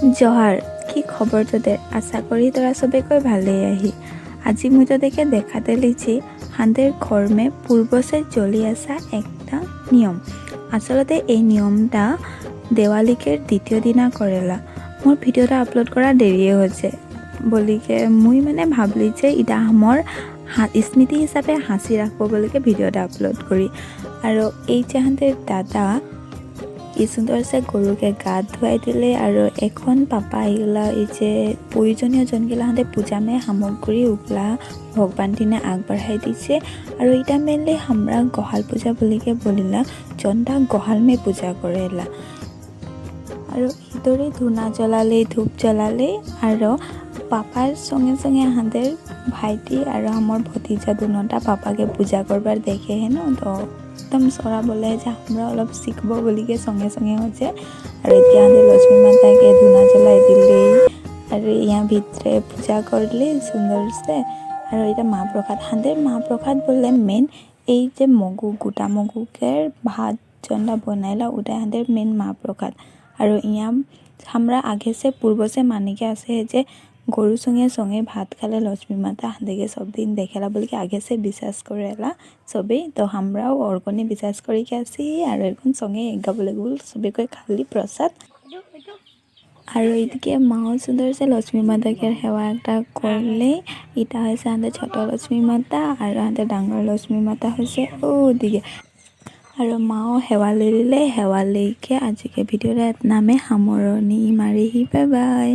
जहार की खबर तोদের आशा करी तोरा सबे कोई भाले आही আজি मुझे তোদেরকে দেখাতে লিছি হাঁদের ঘর মে পূর্ব সে চলি আসা একটা নিয়ম আসলতে এই নিয়মটা দেৱালীকেৰ দ্বিতীয় দিনা কৰেলা মোৰ ভিডিওটা আপলোড কৰা দেৰিয়ে হৈছে বলিকে মুই মানে ভাবলি যে ইটা মোৰ স্মৃতি হিচাপে হাসি ৰাখব বলিকে ভিডিওটা আপলোড কৰি আৰু এই যে হাঁদেৰ দাদা কি সুন্দৰ সে গৰুকে গা ধুৱাই দিলে আৰু এখন পাপা আহিলা এই যে প্ৰয়োজনীয় যোনগিলা হাতে পূজা মে সামগ্ৰী উগলা ভগৱান দিনে আগবঢ়াই দিছে আৰু এটা মেনলি আমৰা গহাল পূজা বলিকে বলিলা জনটা গহাল মে পূজা কৰেলা আৰু ইদৰে ধূনা জ্বলালে ধূপ জ্বলালে আৰু পাপাৰ সঙ্গে সঙ্গে হাঁদেৰ ভাইটি আৰু আমাৰ ভতিজা দুনটা পাপাকে পূজা কৰবাৰ দেখে হেন তো একদম চৰা বলে যে আমরা অলপ শিখব বলিকে সঙ্গে সঙ্গে হচ্ছে আর এতিয়া হাঁদের লক্ষ্মী মাতাকে ধূনা জ্বলাই দিলে আর ইয়ার ভিতরে পূজা করলে সুন্দর সে আর এটা মা প্রসাদ হাঁদের মা প্রসাদ বললে মেন এই যে মগু গোটা মগুকে ভাত জনটা বনাইলা ওটা হাঁদের মেন মা প্রসাদ আর ইয়া আমরা আগে সে পূর্ব সে মানিকে আছে যে গরু সঙ্গে সঙ্গে ভাত খালে লক্ষ্মী মাতা হাঁদেকে সব দিন দেখেলা বলিকে আগে সে বিশ্বাস করেলা সবেই তো আমরাও অর্গনে বিশ্বাস করিকে আসি আর এখন সঙ্গে গাবলে গুল সবে কই খালি প্রসাদ আর এইদিকে মাও সুন্দর সে লক্ষ্মী মাতাকে সেৱা একটা কৰলে এটা হয়েছে আমাদেৰ ছোট লক্ষ্মী মাতা আৰ আমাদেৰ ডাঙৰ লক্ষ্মী মাতা হয়েছে ওদিকে আৰ মাও সেৱা লৈ দিলে সেৱা লৈকে আজিকে ভিডিঅ'টা নামে সামৰণি মাৰিহি বাই বাই।